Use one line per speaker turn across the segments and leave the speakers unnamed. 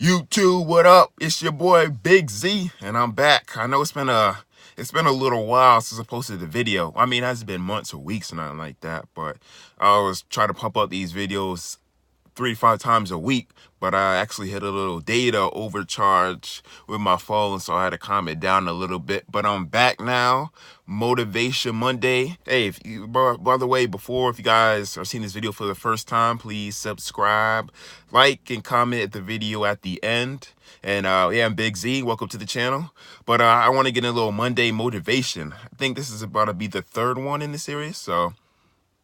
YouTube, what up? It's your boy Big Z, and I'm back. I know it's been a little while since I posted the video. I mean, it hasn't been months or weeks or nothing like that, but I always try to pump out these videos 3 to 5 times a week, but I actually hit a little data overcharge with my phone, so I had to calm it down a little bit. But I'm back now. Motivation Monday. Hey, if you, by the way, before, if you guys are seeing this video for the first time, please subscribe, like, and comment at the video at the end. And yeah, I'm Big Z. Welcome to the channel. But I want to get a little Monday motivation. I think this is about to be the third one in the series, so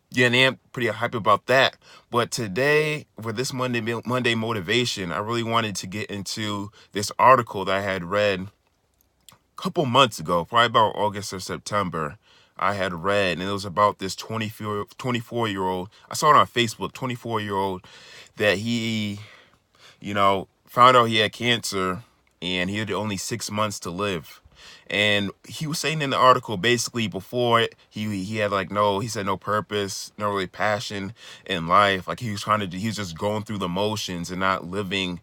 yeah, and I'm pretty hype about that. But today, for this Monday motivation, I really wanted to get into this article that I had read a couple months ago, probably about August or September. I had read, and it was about this 24-year-old. I saw it on Facebook, 24-year-old, that he, found out he had cancer, and he had only 6 months to live. And he was saying in the article, basically before it, he had he said no purpose, no really passion in life. Like he was just going through the motions and not living,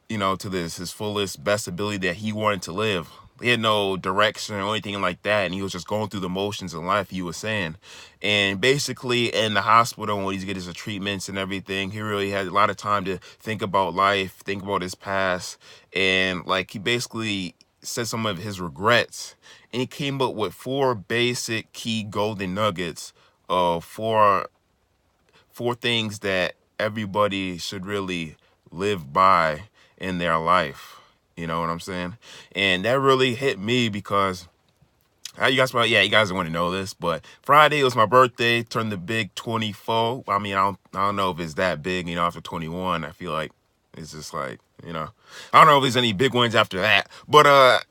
to his fullest, best ability that he wanted to live. He had no direction or anything like that, and he was just going through the motions in life, he was saying. And basically in the hospital, when he's getting his treatments and everything, he really had a lot of time to think about life, think about his past, and he basically said some of his regrets, and he came up with 4 basic key golden nuggets of four things that everybody should really live by in their life. You know what I'm saying? And that really hit me because you guys want to know this, but Friday was my birthday, turned the big 24. I mean, I don't know if it's that big, after 21. I feel like it's just I don't know if there's any big ones after that, but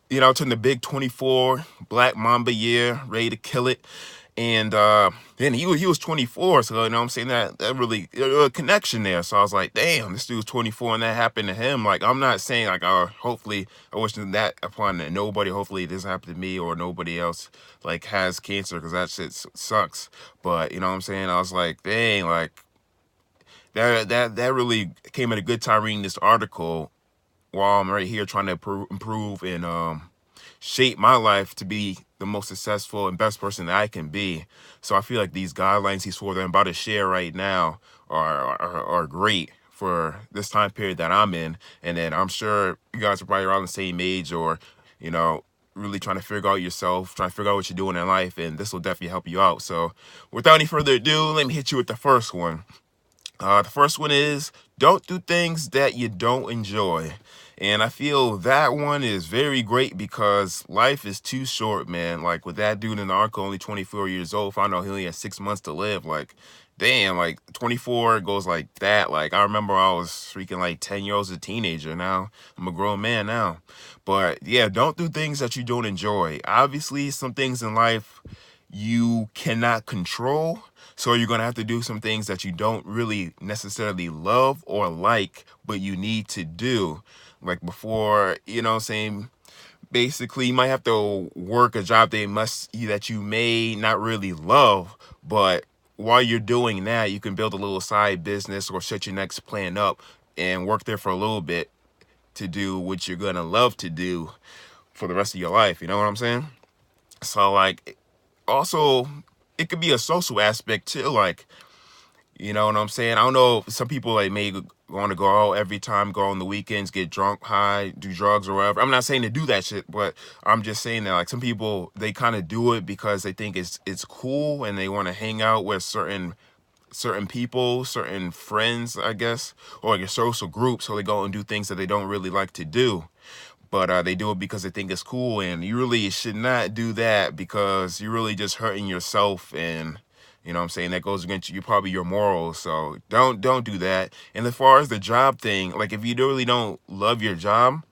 turned the big 24, Black Mamba year, ready to kill it. And then he was 24, so what I'm saying, that really a connection there. So I was like, damn, this dude's 24 and that happened to him. Like, I'm not saying hopefully I wish that upon nobody. Hopefully it doesn't happen to me or nobody else has cancer, because that shit sucks. But you know what I'm saying, I was like, dang, that really came at a good time reading this article while I'm right here trying to improve and shape my life to be the most successful and best person that I can be. So I feel like these guidelines he's that I'm about to share right now are great for this time period that I'm in. And then I'm sure you guys are probably around the same age, or really trying to figure out yourself, trying to figure out what you're doing in life, and this will definitely help you out. So without any further ado, let me hit you with the first one. The first one is, don't do things that you don't enjoy. And I feel that one is very great because life is too short, man. Like with that dude in the article, only 24 years old, found out he only had 6 months to live. Like, damn, 24 goes like that. Like, I remember I was freaking 10 years old as a teenager. Now I'm a grown man now. But yeah, don't do things that you don't enjoy. Obviously, some things in life you cannot control, so you're going to have to do some things that you don't really necessarily love or like, but you need to do. Like before, saying, basically you might have to work a job that you may not really love, but while you're doing that, you can build a little side business or set your next plan up and work there for a little bit to do what you're going to love to do for the rest of your life. You know what I'm saying? So also, it could be a social aspect too. You know what I'm saying? I don't know, some people may want to go out every time, go on the weekends, get drunk, high, do drugs or whatever. I'm not saying to do that shit, but I'm just saying that some people, they kind of do it because they think it's cool, and they want to hang out with certain people, certain friends, I guess, or your social group. So they go and do things that they don't really like to do. But they do it because they think it's cool, and you really should not do that, because you're really just hurting yourself, and you know what I'm saying, that goes against probably your morals. So don't do that. And as far as the job thing, if you really don't love your job,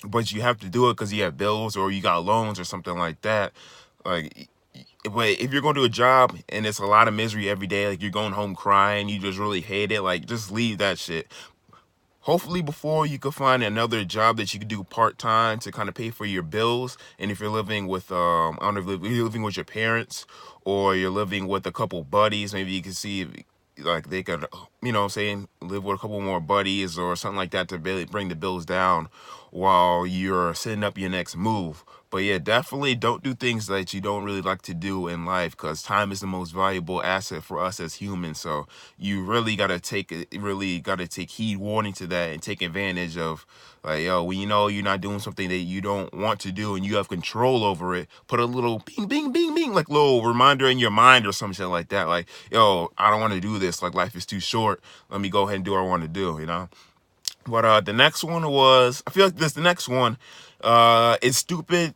but you have to do it because you have bills or you got loans or something like that, but if you're going to do a job and it's a lot of misery every day, you're going home crying, you just really hate it, just leave that shit. Hopefully before you could find another job that you could do part-time to kind of pay for your bills. And if you're living with, I don't know if you're living with your parents or you're living with a couple buddies, maybe you can see like they could, you know what I'm saying, live with a couple more buddies or something like that to really bring the bills down while you're setting up your next move. But yeah, definitely don't do things that you don't really like to do in life, because time is the most valuable asset for us as humans. So you really gotta take it, really gotta take heed warning to that and take advantage of, like, yo, when you know you're not doing something that you don't want to do and you have control over it, put a little bing, bing, bing, bing, like little reminder in your mind or some shit like that. Like, yo, I don't want to do this. Like, life is too short. Let me go ahead and do what I want to do, you know? But the next one was, I feel like this, the next one, it's stupid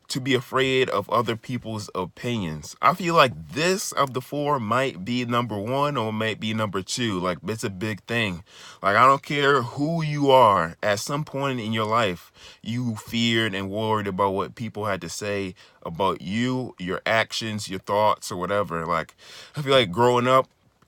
to be afraid of other people's opinions. I feel like this of the four might be number one or might be number two. Like, it's a big thing. Like, I don't care who you are, at some point in your life, you feared and worried about what people had to say about you, your actions, your thoughts, or whatever. Like, I feel like growing up,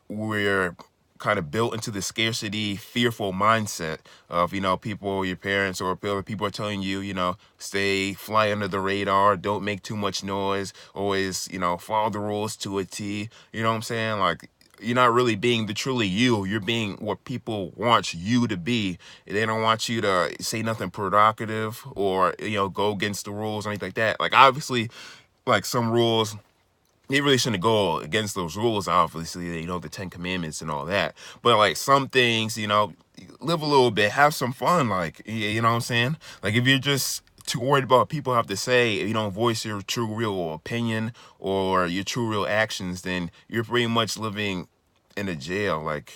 we're kind of built into the scarcity, fearful mindset of, you know, people, your parents or people are telling you, you know, stay, fly under the radar, don't make too much noise, always, you know, follow the rules to a T. You know what I'm saying? Like, you're not really being the truly you. You're being what people want you to be. They don't want you to say nothing provocative or, you know, go against the rules or anything like that. Like, obviously, like some rules, they really shouldn't go against those rules, obviously, you know, the Ten Commandments and all that. But like some things, you know, live a little bit, have some fun, like, you know what I'm saying? Like, if you're just too worried about what people have to say, if you don't voice your true real opinion or your true real actions, then you're pretty much living in a jail. Like,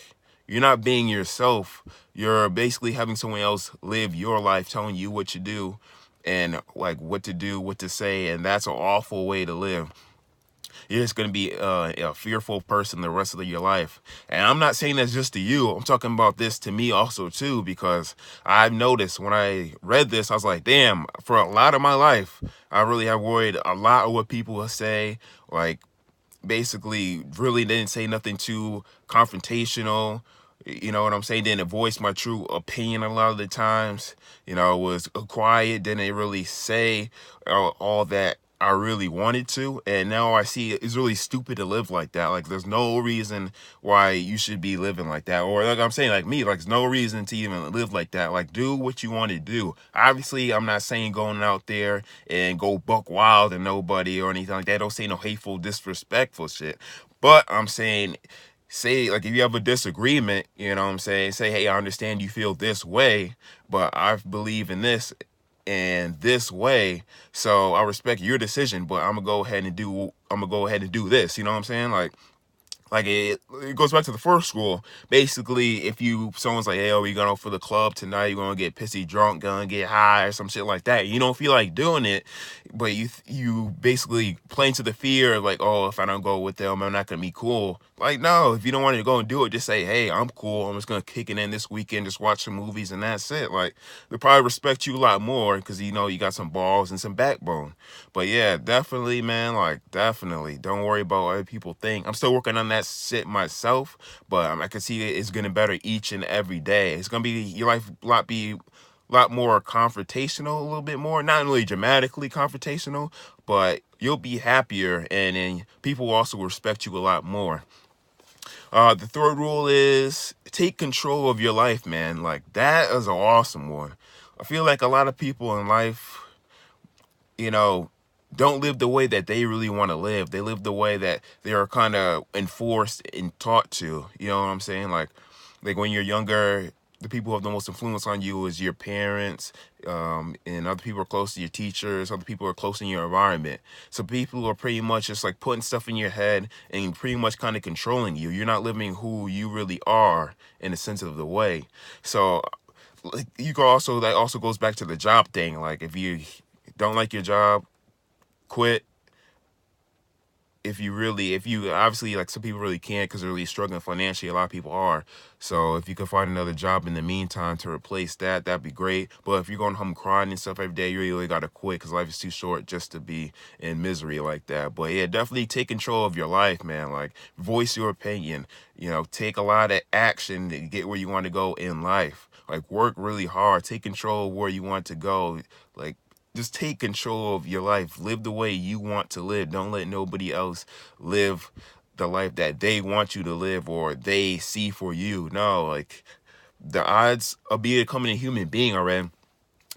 you're not being yourself. You're basically having someone else live your life, telling you what to do and like what to do, what to say, and that's an awful way to live. You're just going to be a fearful person the rest of your life. And I'm not saying that's just to you. I'm talking about this to me also too, because I've noticed when I read this, I was like, damn, for a lot of my life, I really have worried a lot of what people will say. Like, basically really didn't say nothing too confrontational. You know what I'm saying? Didn't voice my true opinion a lot of the times. You know, was quiet, didn't really say all that I really wanted to. And now I see it's really stupid to live like that. Like, there's no reason why you should be living like that. Or like I'm saying, like me, like, there's no reason to even live like that. Like, do what you want to do. Obviously, I'm not saying going out there and go buck wild and nobody or anything like that. Don't say no hateful, disrespectful shit. But I'm saying, say, like, if you have a disagreement, you know what I'm saying, say, hey, I understand you feel this way, but I believe in this and this way, so I respect your decision, but I'm gonna go ahead and do this. You know what I'm saying? Like it goes back to the first rule. Basically, if someone's like, hey, oh, you going for the club tonight, you're gonna get pissy drunk, gonna get high or some shit like that. You don't feel like doing it, but you basically play into the fear of like, oh, if I don't go with them, I'm not gonna be cool. Like, no, if you don't want to go and do it, just say, hey, I'm cool. I'm just gonna kick it in this weekend, just watch some movies and that's it. Like, they'll probably respect you a lot more because you know you got some balls and some backbone. But yeah, definitely, man, like, definitely don't worry about what other people think. I'm still working on that shit myself, but I can see it's getting better each and every day. It's gonna be your life be a lot more confrontational, a little bit more, not really dramatically confrontational, but you'll be happier, and then people will also respect you a lot more. The third rule is take control of your life, man. Like, that is an awesome one. I feel like a lot of people in life, you know, don't live the way that they really want to live. They live the way that they are kind of enforced and taught to. You know what I'm saying? Like when you're younger, the people who have the most influence on you is your parents, and other people are close to your teachers. Other people are close in your environment. So people are pretty much just like putting stuff in your head and pretty much kind of controlling you. You're not living who you really are in a sense of the way. So like, you can also, that also goes back to the job thing. Like, if you don't like your job, quit. If you obviously, like, some people really can't because they're really struggling financially. A lot of people are. So if you can find another job in the meantime to replace that, that'd be great. But if you're going home crying and stuff every day, you really gotta quit because life is too short just to be in misery like that. But yeah, definitely take control of your life, man. Like, voice your opinion. You know, take a lot of action to get where you want to go in life. Like, work really hard. Take control of where you want to go. Like, just take control of your life. Live the way you want to live. Don't let nobody else live the life that they want you to live or they see for you. No, like the odds of becoming a human being already.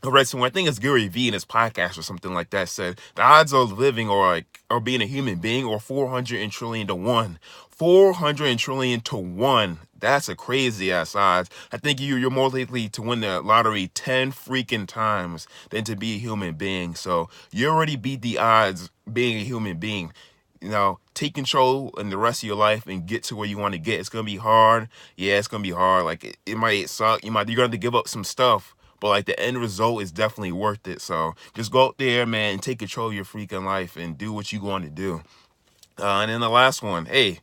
I read somewhere, I think it's Gary Vee in his podcast or something like that, said the odds of living or being a human being are 400 trillion to 1. 400 trillion to 1. That's a crazy ass odds. I think you're more likely to win the lottery 10 freaking times than to be a human being. So you already beat the odds being a human being. Take control in the rest of your life and get to where you want to get. It's gonna be hard. Yeah, it's gonna be hard. Like it might suck. You're gonna have to give up some stuff, but like the end result is definitely worth it. So just go out there, man, and take control of your freaking life and do what you want to do. And then the last one, hey,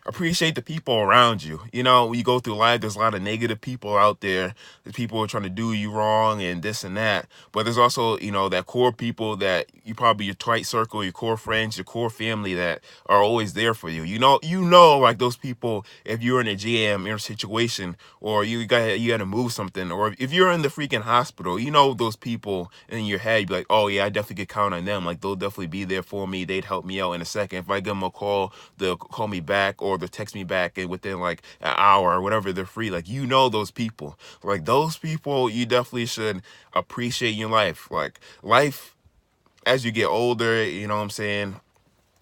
appreciate the people around you. When you go through life, there's a lot of negative people out there. There's people who are trying to do you wrong and this and that. But there's also, that core people that you probably your tight circle, your core friends, your core family that are always there for you. Like those people, if you're in a jam in a situation or you got to move something, or if you're in the freaking hospital, those people in your head, you'd be like, oh yeah, I definitely could count on them. Like they'll definitely be there for me. They'd help me out in a second. If I give them a call, they'll call me back or they'll text me back and within like an hour or whatever, they're free. Like those people. Like those people you definitely should appreciate in your life. Like life as you get older, you know what I'm saying?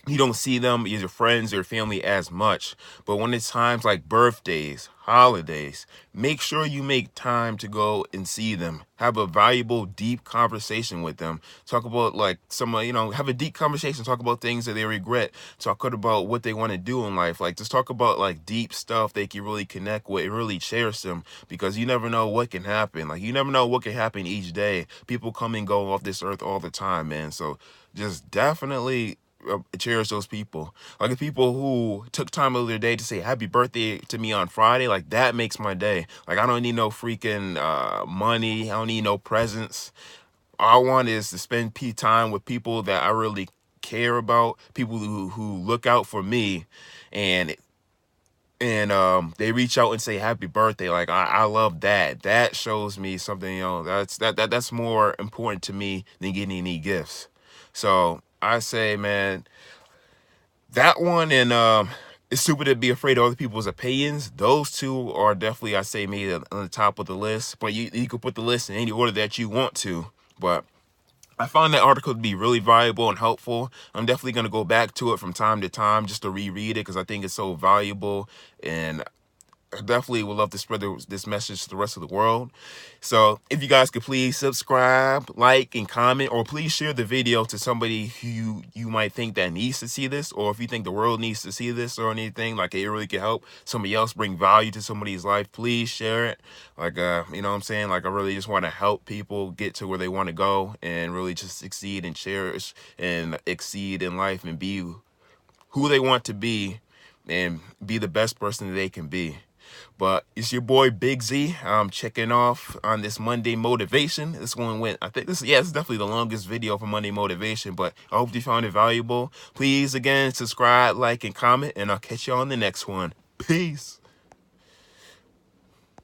You don't see them as your friends or family as much. But when it's times like birthdays, holidays, make sure you make time to go and see them. Have a valuable, deep conversation with them. Talk about like have a deep conversation. Talk about things that they regret. Talk about what they want to do in life. Like just talk about like deep stuff they can really connect with and really cherish them, because you never know what can happen. Like you never know what can happen each day. People come and go off this earth all the time, man. So just definitely cherish those people. Like the people who took time out of their day to say happy birthday to me on Friday, like that makes my day. Like I don't need no freaking money. I don't need no presents. All I want is to spend time with people that I really care about, people who look out for me, and they reach out and say happy birthday. Like I love that. That shows me something, that's more important to me than getting any gifts. So I say, man, that one and it's stupid to be afraid of other people's opinions. Those two are definitely, I say, maybe on the top of the list. But you could put the list in any order that you want to. But I found that article to be really valuable and helpful. I'm definitely going to go back to it from time to time just to reread it, because I think it's so valuable, and I definitely would love to spread this message to the rest of the world. So if you guys could please subscribe, like, and comment, or please share the video to somebody who you might think that needs to see this, or if you think the world needs to see this or anything, like it really could help somebody else bring value to somebody's life, please share it. Like, you know what I'm saying? Like I really just want to help people get to where they want to go and really just succeed and cherish and exceed in life and be who they want to be and be the best person that they can be. But it's your boy Big Z. I'm checking off on this Monday motivation. This one went, I think this is definitely the longest video for Monday motivation, but I hope you found it valuable. Please again subscribe, like, and comment, and I'll catch you on the next one. Peace.